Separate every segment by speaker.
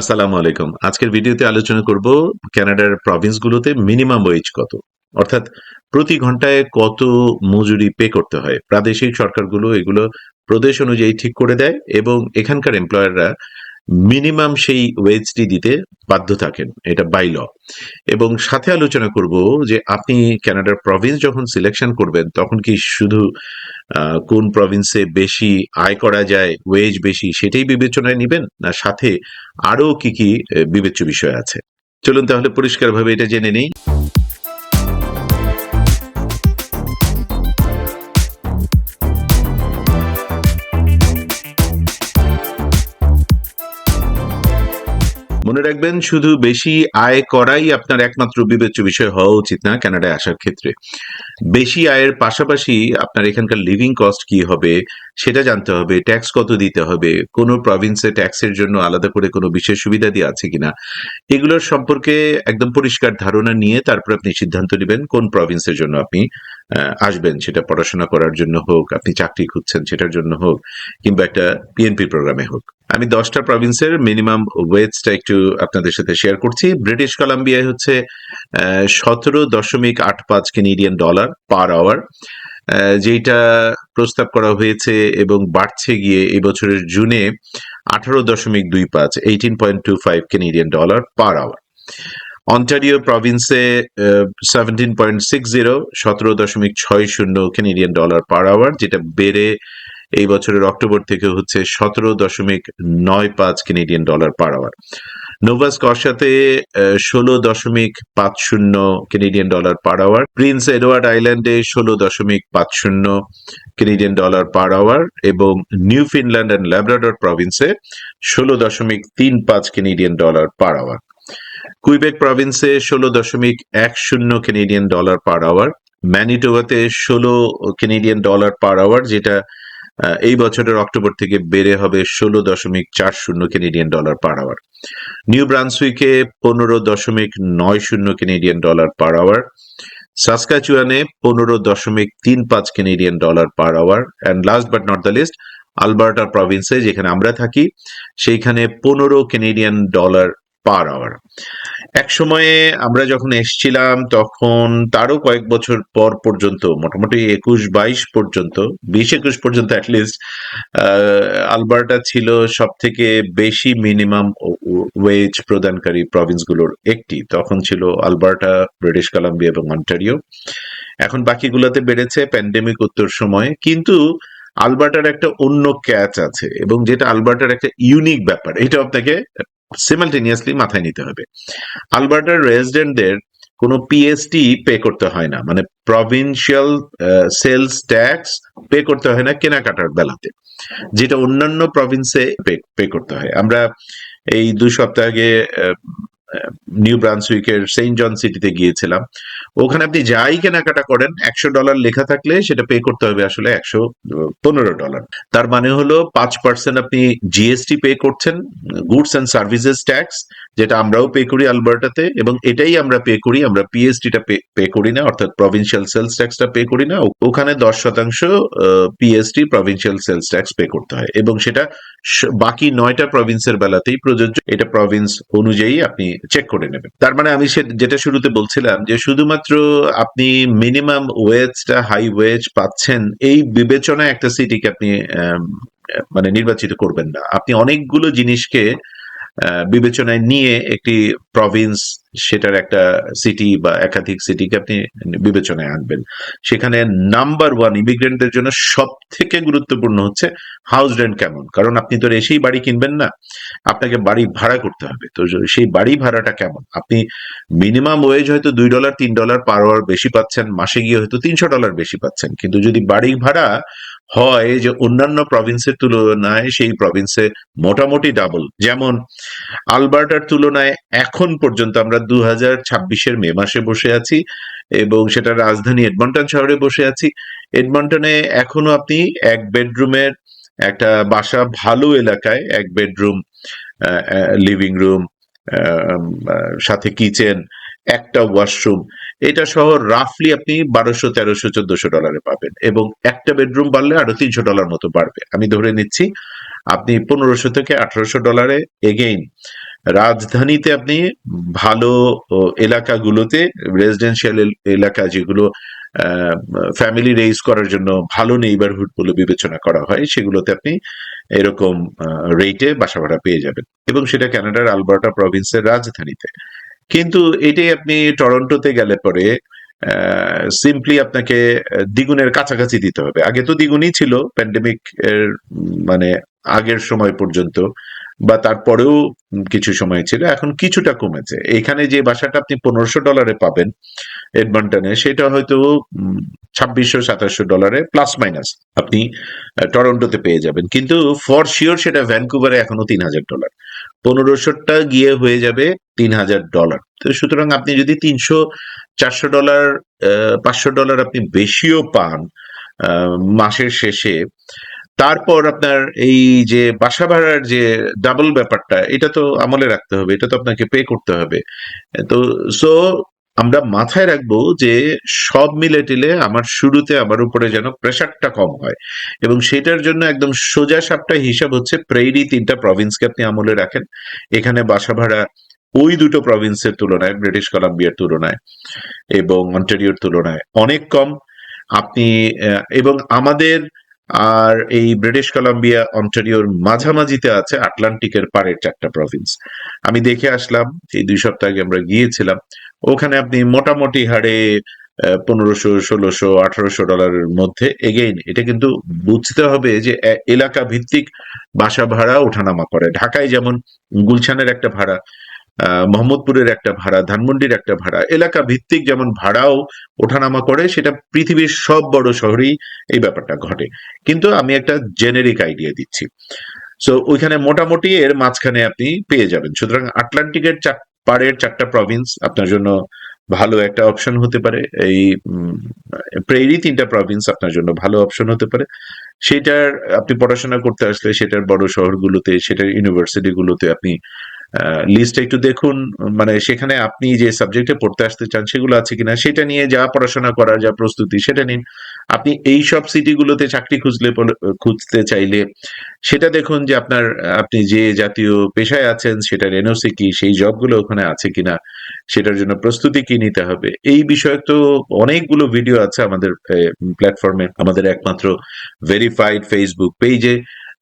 Speaker 1: আসসালামু আলাইকুম। আজকের ভিডিওতে আলোচনা করব কানাডার প্রভিন্সগুলোতে মিনিমাম ওয়েজ কত? অর্থাৎ প্রতি ঘন্টায় কত মজুরি পে করতে হয়? প্রাদেশিক সরকারগুলো এগুলো প্রদেশ অনুযায়ী ঠিক করে দেয় এবং এখানকার এমপ্লয়াররা মিনিমাম সেই ওয়েজটি দিতে বাধ্য থাকেন। এটা বাই ল। এবং সাথে আলোচনা করব যে আপনি কানাডার প্রভিন্স যখন সিলেকশন করবেন তখন কি শুধু কোন প্রভিন্সে বেশি আয় করা যায়, ওয়েজ বেশি সেটাই বিবেচনায় নিবেন? না সাথে আরো কি, কি বিবেচ্য বিষয় আছে? চলুন তাহলে পরিষ্কারভাবে এটা জেনে নেই। মনে রাখবেন শুধু বেশি আয় করাই আপনার একমাত্র বিবেচ্য বিষয় হওয়া উচিত না কানাডায় আসার ক্ষেত্রে। বেশি আয়ের পাশাপাশি আপনার এখানকার লিভিং কস্ট কি হবে সেটা জানতে হবে, ট্যাক্স কত দিতে হবে, কোনো প্রভিন্সে ট্যাক্সের জন্য আলাদা করে কোনো বিশেষ সুবিধা দেওয়া আছে কিনা, এগুলোর সম্পর্কে একদম পরিষ্কার ধারণা নিয়ে তারপর আপনি সিদ্ধান্ত নেবেন কোন প্রভিন্সের জন্য আপনি আসবেন। সেটা পড়াশোনা করার জন্য হোক, আপনি চাকরি খুঁজছেন সেটার জন্য হোক, কিংবা একটা পিএনপি প্রোগ্রামে হোক। আমি 10টা প্রভিন্সের মিনিমাম ওয়েজটা একটু আপনাদের সাথে শেয়ার করছি। ব্রিটিশ কলাম্বিয়ায় হচ্ছে 17.85 কেনেডিয়ান ডলার পার আওয়ার, যেটা প্রস্তাব করা হয়েছে এবং বাড়ছে গিয়ে এই বছরের জুনে 18.25 18.25 Canadian dollar per hour. Ontario প্রভিন্সে 17.60 17.60 কেনেডিয়ান ডলার পার আওয়ার, যেটা বেড়ে এই বছরের অক্টোবর থেকে হচ্ছে 17.95 Canadian dollar per hour. Nova স্কশিয়াতে 16.50 Canadian dollar per hour. Prince Edward আইল্যান্ডে 16.50 কেনেডিয়ান ডলার পার আওয়ার এবং নিউ ফিনল্যান্ড অ্যান্ড ল্যাব্রাডর প্রভিন্সে 16.35 Canadian dollar per hour. Quebec প্রভিন্সে 16.10 কেনেডিয়ান ডলার পার আওয়ার। ম্যানিটোবাতে 16 কেনেডিয়ান ডলার পার আওয়ার, যেটা এই বছরের October থেকে বেড়ে হবে 16.40 Canadian dollar per hour. New ব্রান্সউইকে 15.90 কেনেডিয়ান ডলার পার আওয়ার। সাসকাচুয়ানে 15.35 Canadian dollar per hour. And last but not the least, Alberta প্রভিন্সে যেখানে আমরা থাকি সেইখানে 15 কেনেডিয়ান ডলার পার আওয়ার। এক সময়ে আমরা যখন এসছিলাম তখন তারও কয়েক বছর পর পর্যন্ত মোটামুটি 21-22 পর্যন্ত, 20-21 পর্যন্ত অ্যাটলিস্ট আলবার্টা ছিল সব থেকে বেশি মিনিমাম ওয়েজ প্রদানকারী প্রভিন্সগুলোর একটি। তখন ছিল আলবার্টা, ব্রিটিশ কলাম্বিয়া এবং অন্টারিও। এখন বাকিগুলোতে বেড়েছে প্যান্ডেমিক উত্তর সময়ে, কিন্তু আলবার্টার একটা অন্য ক্যাচ আছে এবং যেটা আলবার্টার একটা ইউনিক ব্যাপার, এটা আপনাকে সিমালটেনিয়াসলি মাথায় নিতে হবে। আলবার্টার রেসিডেন্টদের কোনো পিএসটি পে করতে হয় না, মানে প্রভিন্সিয়াল সেলস ট্যাক্স পে করতে হয় না কেনাকাটার বেলাতে, যেটা অন্যান্য প্রভিন্সে পে করতে হয়। আমরা এই 2 সপ্তাহ আগে নিউ ব্রান্সউইকের সেন্ট জন সিটিতে গিয়েছিলাম। ওখানে আপনি যাই কেনাকাটা করেন $100 লেখা থাকলে সেটা পে করতে হবে আসলে $115। তার মানে হলো 5% আপনি জিএসটি পে করছেন, গুডস অ্যান্ড সার্ভিসেস ট্যাক্স, যেটা আমরাও পে করি আলবার্টাতে, এবং এটাই আমরা পে করি, আমরা পিএসটিটা পে করি না, অর্থাৎ প্রভিন্সিয়াল সেলস ট্যাক্সটা পে করি না। ওখানে 10% PST provincial sales tax pay করতে হয় এবং সেটা বাকি 9টা প্রভিন্সের বেলাতেই প্রযোজ্য। এটা প্রভিন্স অনুযায়ী আপনি চেক করে নেবেন। তার মানে আমি যেটা শুরুতে বলছিলাম যে শুধুমাত্র আপনি মিনিমাম ওয়েজটা হাই ওয়েজ পাচ্ছেন এই বিবেচনায় একটা সিটিকে আপনি মানে নির্বাচিত করবেন না। আপনি অনেকগুলো জিনিসকে বিবেচনায় নিয়ে একটি প্রভিন্স, সেটার একটা সিটি বা একাধিক সিটিকে আপনি বিবেচনায় আনবেন। সেখানে নাম্বার ওয়ান ইমিগ্রেন্টদের জন্য সব থেকে গুরুত্বপূর্ণ হচ্ছে হাউস রেন্ট কেমন, কারণ আপনি তো এসেই বাড়ি কিনবেন না, আপনাকে বাড়ি ভাড়া করতে হবে। তো সেই বাড়ি ভাড়াটা কেমন, আপনি মিনিমাম ওয়েজ হয়তো $2-3 পার আওয়ার বেশি পাচ্ছেন, মাসে গিয়ে হয়তো $300 বেশি পাচ্ছেন, কিন্তু যদি বাড়ি ভাড়া হয় যে অন্যান্য প্রভিন্সের তুলনায় সেই প্রভিন্সে মোটামুটি ডাবল, যেমন আলবার্টার তুলনায় এখন পর্যন্ত আমরা 2026-এর মে মাসে বসে আছি এবং সেটা রাজধানী এডমন্টন শহরে বসে আছি। এডমন্টনে এখনো আপনি এক বেডরুমের একটা বাসা, ভালো এলাকায় এক বেডরুম, লিভিং রুম, সাথে কিচেন, একটা ওয়াশরুম, এটা সহ রাফলি আপনি $1200, $1300, $1400 পাবেন এবং একটা বেডরুম বাড়লে আরো $300 মতো বাড়বে। আমি ধরে নিচ্ছি আপনি $1500 থেকে $1800 এগেইন রাজধানীতে আপনি ভালো এলাকাগুলোতে, রেসিডেন্সিয়াল এলাকা যেগুলো ফ্যামিলি রেইজ করার জন্য ভালো নেইবারহুড বলে বিবেচনা করা হয়, সেগুলোতে আপনি এরকম রেটে বাসা ভাড়া পেয়ে যাবেন, এবং সেটা কানাডার আলবার্টা প্রভিন্সের রাজধানীতে। কিন্তু এটাই আপনি টরন্টোতে গেলে পরে সিম্পলি আপনাকে দ্বিগুণের কাছাকাছি দিতে হবে। আগে তো দ্বিগুণই ছিল প্যান্ডেমিক এর মানে আগের সময় পর্যন্ত, বা তারপরেও কিছু সময় ছিল, এখন কিছুটা কমেছে। এখানে যে বাসাটা আপনি $1500 পাবেন এডমন্টনে, সেটা হয়তো $2600-2700 প্লাস মাইনাস আপনি টরন্টোতে পেয়ে যাবেন। কিন্তু ফর শিওর সেটা ভ্যানকুভারে এখনো $3000, 1500টা গিয়ে হয়ে যাবে $3000। তো সুতরাং আপনি যদি $300-400, $500 আপনি বেশিও পান মাসের শেষে, তারপর আপনার এই যে বাসা ভাড়ার যে ডাবল ব্যাপারটা, এটা তো আমলে রাখতে হবে, এটা তো আপনাকে পে করতে হবে। তো সো আমরা মাথায় রাখবো যে সব মিলে টিলে আমার শুরুতে আমার উপরে যেন প্রেশারটা কম হয়, এবং সেটার জন্য একদম সোজা সাপটা হিসাব হচ্ছে প্রেইরি 3টা প্রভিন্সকে আপনি আমলে রাখেন। এখানে বাসা ভাড়া ওই দুটো প্রভিন্সের তুলনায়, ব্রিটিশ কলাম্বিয়ার তুলনায় এবং অন্টারিওর তুলনায় অনেক কম। আপনি এবং আমাদের আর এই ব্রিটিশ কলাম্বিয়া অন্টারিওর মাঝামাঝিতে আছে আটলান্টিকের পাড়ের 4টা প্রভিন্স। আমি দেখে আসলাম, এই 2 সপ্তাহ আগে আমরা গিয়েছিলাম। ওখানে আপনি মোটামুটি হারে $1500, $1600, $1800 মধ্যে। এগেইন এটা কিন্তু বুঝতে হবে যে এলাকা ভিত্তিক বাসা ভাড়া ওঠানামা করে। ঢাকায় যেমন গুলশানের একটা ভাড়া, মোহাম্মদপুরের একটা ভাড়া, ধানমন্ডির একটা ভাড়া, এলাকা ভিত্তিক যেমন ভাড়াও ওঠানামা করে, সেটা পৃথিবীর সব বড় শহরেই এই ব্যাপারটা ঘটে। কিন্তু আমি একটা জেনেরিক আইডিয়া দিচ্ছি। সো ওইখানে মোটামুটি এর মাঝখানে আপনি পেয়ে যাবেন। সুতরাং আটলান্টিকের পাড়ের 4টা প্রভিন্স আপনার জন্য ভালো একটা অপশন হতে পারে। এই প্রেরি 3টা প্রভিন্স আপনার জন্য ভালো অপশন হতে পারে। সেটার আপনি পড়াশোনা করতে আসলে সেটার বড় শহরগুলোতে, সেটার ইউনিভার্সিটি গুলোতে আপনি লিস্টটা একটু দেখুন, মানে সেখানে আপনি যে সাবজেক্টে পড়তে আসতে চান সেগুলো আছে কিনা, সেটা নিয়ে যা পড়াশোনা করার যা প্রস্তুতি সেটা নিন। আপনি এই সব সিটিগুলোতে চাকরি খুঁজতে চাইলে সেটা দেখুন যে আপনি যে জাতীয় পেশায় আছেন সেটার এনওসি কি, সেই জবগুলো ওখানে আছে কিনা, সেটার জন্য প্রস্তুতি কি নিতে হবে। এই বিষয়ে তো অনেকগুলো ভিডিও আছে আমাদের প্ল্যাটফর্মে, আমাদের একমাত্র ভেরিফাইড ফেসবুক পেজে,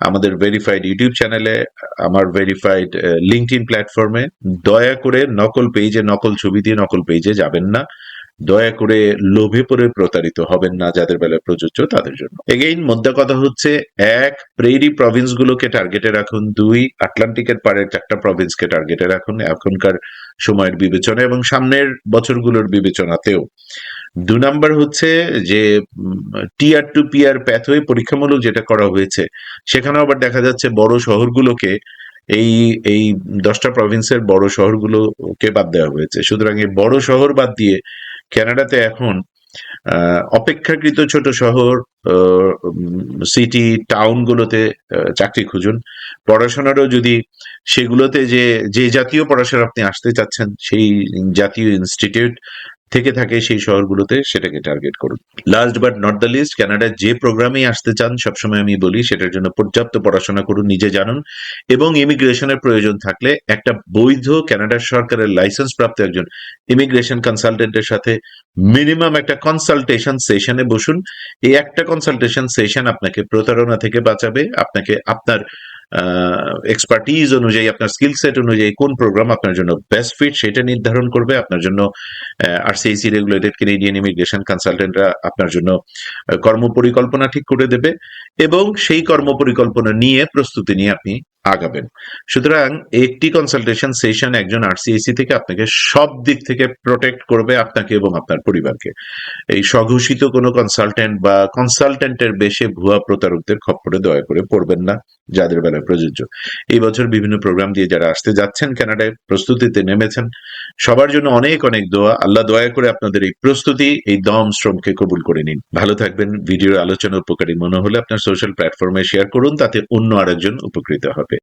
Speaker 1: আমাদের ভেরিফাইড ইউটিউব চ্যানেলে, আমার ভেরিফাইড লিঙ্কডইন প্ল্যাটফর্মে। দয়া করে নকল পেজে, নকল ছবি দিয়ে নকল পেজে যাবেন না। দয়া করে লোভে পড়ে প্রতারিত হবেন না, যাদের বেলায় প্রযোজ্য তাদের জন্য। এগেইন মোদ্দা কথা হচ্ছে, 1, প্রেরি প্রভিন্স গুলোকে টার্গেটে রাখুন। 2, আটলান্টিকের পাড়ের 4টা প্রভিন্সকে টার্গেটে রাখুন এখনকার সময়ের বিবেচনা এবং সামনের বছরগুলোর বিবেচনাতেও। 2 নাম্বার হচ্ছে যে টিয়ার টু পিয়ার প্যাথওয়ে পরীক্ষামূলক যেটা করা হয়েছে, সেখানেও আবার দেখা যাচ্ছে বড় শহরগুলোকে, এই এই 10টা প্রভিন্সের বড় শহরগুলোকে বাদ দেওয়া হয়েছে। সুতরাং এই বড় শহর বাদ দিয়ে কানাডাতে এখন অপেক্ষাকৃত ছোট শহর, সিটি টাউনগুলোতে চাকরি খুঁজুন। পড়াশোনারও যদি সেগুলোতে যে যে জাতীয় পড়াশোনা আপনি আসতে চাচ্ছেন সেই জাতীয় ইনস্টিটিউট থেকে থাকে সেই শহরগুলোতে, সেটাকে টার্গেট করুন। Last but not the least, কানাডার যে প্রোগ্রামেই আসতে চান সবসময় আমি বলি সেটার জন্য পর্যাপ্ত পড়াশোনা করুন, নিজে জানুন, এবং ইমিগ্রেশনের প্রয়োজন থাকলে একটা বৈধ কানাডার সরকারের লাইসেন্স প্রাপ্ত একজন ইমিগ্রেশন কনসালটেন্টের সাথে মিনিমাম একটা কনসালটেশন সেশনে বসুন। এই একটা কনসালটেশন সেশন আপনাকে প্রতারণা থেকে বাঁচাবে, আপনাকে আপনার এক্সপার্টিজ অনুযায়ী, আপনার স্কিল সেট অনুযায়ী কোন প্রোগ্রাম আপনার জন্য বেস্ট ফিট সেটা নির্ধারণ করবে। আপনার জন্য আরসিআইসি রেগুলেটেড কানাডিয়ান ইমিগ্রেশন কনসালটেন্টরা আপনার জন্য কর্মপরিকল্পনা ঠিক করে দেবে, এবং সেই কর্মপরিকল্পনা নিয়ে প্রস্তুতি নিয়ে আপনি আগাবেন। সুতরাং একটি কনসালটেশন সেশন একজন আরসিআইসি থেকে আপনাকে সব দিক থেকে প্রোটেক্ট করবে, আপনাকে এবং আপনার পরিবারকে। এই স্বঘোষিত কোনো কনসালটেন্ট বা কনসালটেন্টের বেশে ভুয়া প্রতারকদের খপ্পরে দয়া করে পড়বেন না, যাদের বেলায় প্রযোজ্য। এই বছর বিভিন্ন প্রোগ্রাম দিয়ে যারা আসতে যাচ্ছেন কানাডায়, প্রস্তুতিতে নেমেছেন, সবার জন্য অনেক অনেক দোয়া। আল্লাহ দয়া করে আপনাদের এই প্রস্তুতি, এই দম শ্রমকে কবুল করে নিন। ভালো থাকবেন। ভিডিওর আলোচনা উপকারী মনে হলে আপনার সোশ্যাল প্ল্যাটফর্মে শেয়ার করুন, তাতে অন্য আরেকজন উপকৃত হবে।